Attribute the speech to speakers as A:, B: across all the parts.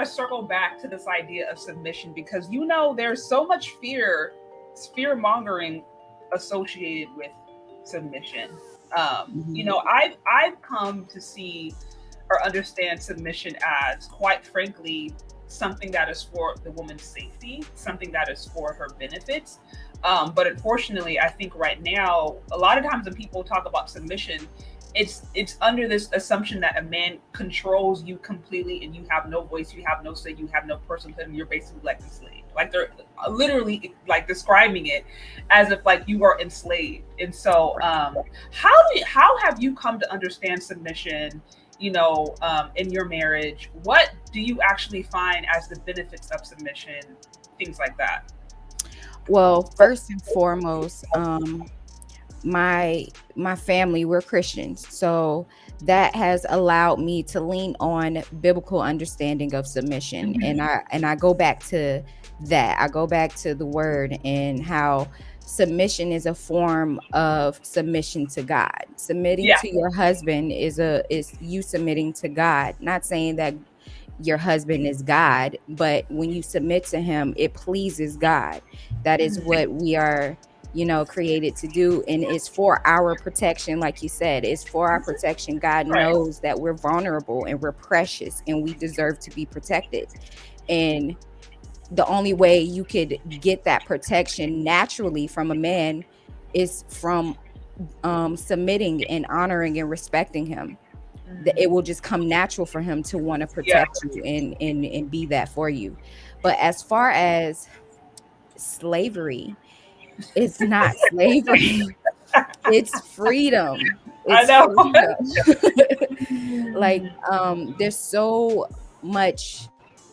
A: to circle back to this idea of submission because there's so much fear mongering associated with submission. I've come to see or understand submission as, quite frankly, something that is for the woman's safety, something that is for her benefits. But unfortunately, I think right now, a lot of times when people talk about submission, it's under this assumption that a man controls you completely and you have no voice, you have no say, you have no personhood, and you're basically like enslaved. Like they're literally like describing it as if like you are enslaved. And so how have you come to understand submission, in your marriage? What do you actually find as the benefits of submission, things like that?
B: Well, first and foremost, my family, we're Christians, so that has allowed me to lean on biblical understanding of submission.
A: Mhm.
B: And I go back to that. I go back to the word and how submission is a form of submission to God. Submitting
A: Yeah.
B: to your husband is you submitting to God. Not saying that your husband is God, but when you submit to him, it pleases God. That is
A: Mhm.
B: what we are, created to do. And it's for our protection. Like you said, it's for our protection. God
A: Right.
B: knows that we're vulnerable and we're precious and we deserve to be protected. And the only way you could get that protection naturally from a man is from submitting and honoring and respecting him. That it will just come natural for him to want to
A: Yeah.
B: protect you and be that for you. But as far as slavery, it's not slavery. It's freedom.
A: I
B: It's
A: know.
B: freedom. Like there's so much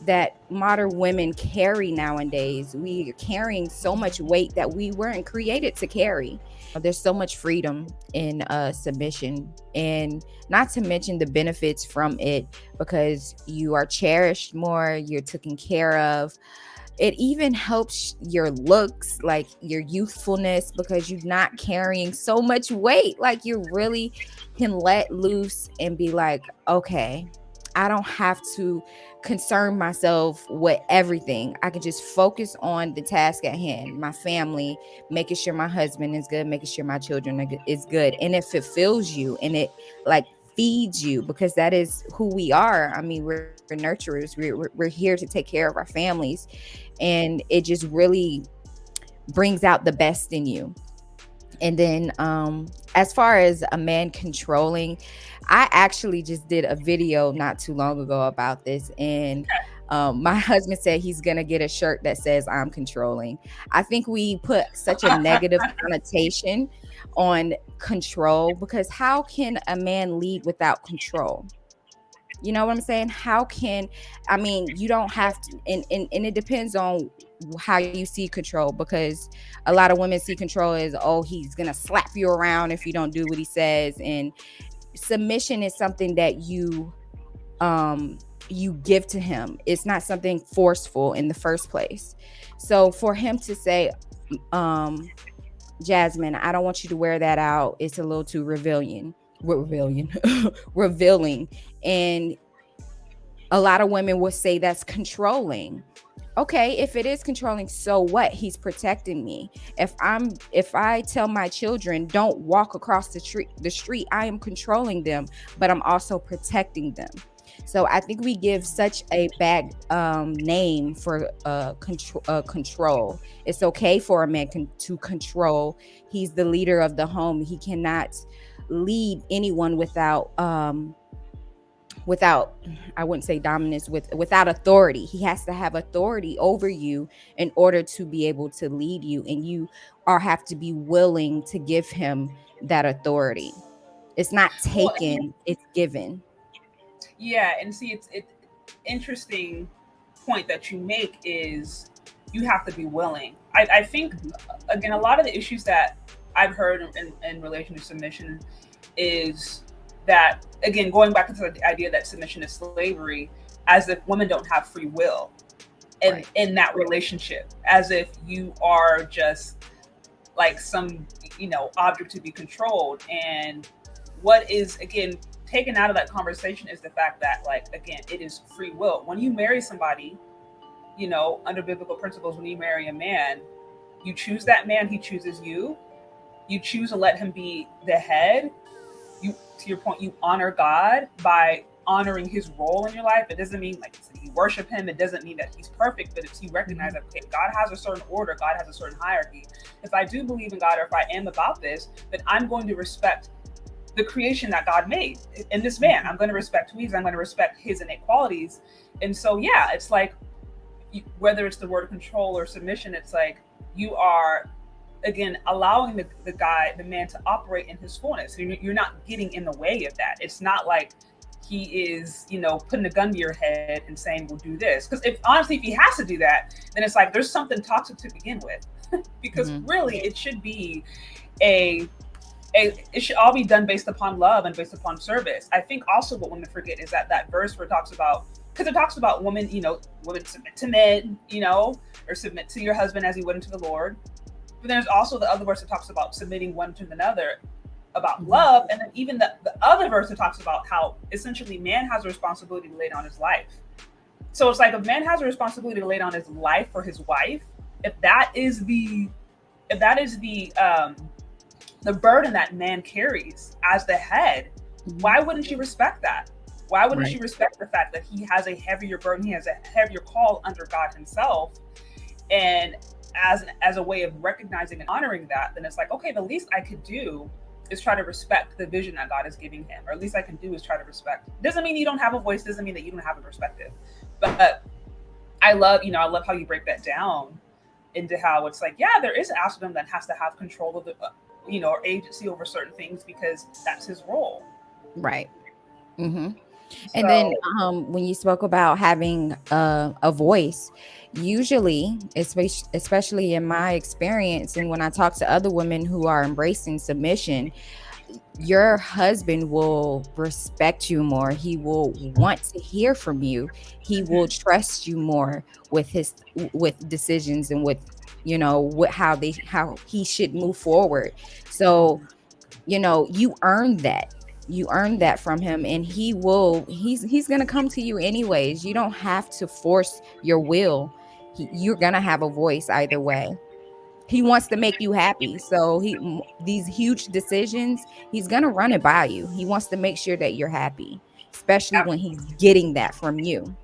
B: that modern women carry nowadays. We are carrying so much weight that we weren't created to carry. There's so much freedom in submission, and not to mention the benefits from it, because you are cherished more, you're taken care of. It even helps your looks, like your youthfulness, because you're not carrying so much weight. Like you really can let loose and be like, okay, I don't have to concern myself with everything. I can just focus on the task at hand, my family, making sure my husband is good, making sure my children is good. And it fulfills you and it like feeds you, because that is who we are. I mean, we're nurturers. We're here to take care of our families, and it just really brings out the best in you. And then as far as a man controlling, I actually just did a video not too long ago about this. And my husband said he's going to get a shirt that says I'm controlling. I think we put such a negative connotation on control, because how can a man lead without control? You know what I'm saying? How can, I mean, you don't have to, and it depends on how you see control, because a lot of women see control as, oh, he's going to slap you around if you don't do what he says. And submission is something that you give to him. It's not something forceful in the first place. So for him to say, um, Jasmine, I don't want you to wear that out. It's a little too revealing. And a lot of women would say that's controlling. Okay, if it is controlling, so what? He's protecting me. If I tell my children don't walk across the street, I am controlling them, but I'm also protecting them. So I think we give such a bad name for control. It's okay for a man to control. He's the leader of the home. He cannot lead anyone without, I wouldn't say dominance, without authority. He has to have authority over you in order to be able to lead you, and you have to be willing to give him that authority. It's not
A: Well,
B: taken, it's given.
A: yeah, and see, it's interesting point that you make is you have to be willing. I think again, a lot of the issues that I've heard in relation to submission is that, again, going back into the idea that submission is slavery, as if women don't have free will
B: Right.
A: in that relationship, as if you are just like some object to be controlled. And what is, again, taken out of that conversation is the fact that, like, again, it is free will. When you marry somebody, you know, under biblical principles, when you marry a man, you choose that man, he chooses you. You choose to let him be the head. You, to your point, you honor God by honoring his role in your life. It doesn't mean like you worship him. It doesn't mean that he's perfect, but it's you recognize that, okay, God has a certain order, God has a certain hierarchy. If I do believe in God, or if I am about this, then I'm going to respect the creation that God made in this man. I'm going to respect who he is. I'm going to respect his innate qualities. And so, yeah, it's like, whether it's the word control or submission, it's like you are, again, allowing the man to operate in his fullness. You're not getting in the way of that. It's not like he is, you know, putting a gun to your head and saying, we'll do this. Because if honestly, if he has to do that, then it's like there's something toxic to begin with. Because really, it should be it should all be done based upon love and based upon service. I think also what women forget is that verse where it talks about, because it talks about women, you know, women submit to men, you know, or submit to your husband as you would unto the Lord. But there's also the other verse that talks about submitting one to another, about love. And then even the other verse that talks about how essentially man has a responsibility to lay down his life. So it's like, if man has a responsibility to lay down his life for his wife, if that is the burden that man carries as the head, why wouldn't you respect that? Why wouldn't you respect the fact that he has a heavier burden, he has a heavier call under God himself? And as a way of recognizing and honoring that, then it's like, okay, the least I could do is try to respect the vision that God is giving him, or at least I can do is try to respect. Doesn't mean you don't have a voice, doesn't mean that you don't have a perspective. But I love how you break that down into how it's like, yeah, there is an aspect of him that has to have control of the, or agency over certain things, because that's his role.
B: Right. And then when you spoke about having a voice, usually, especially in my experience, and when I talk to other women who are embracing submission, your husband will respect you more. He will want to hear from you. He will trust you more with decisions and with, you know, how he should move forward. So, you know, you earned that. You earned that from him, and he's going to come to you anyways. You don't have to force your will. You're going to have a voice either way. He wants to make you happy. So these huge decisions, he's going to run it by you. He wants to make sure that you're happy, especially when he's getting that from you.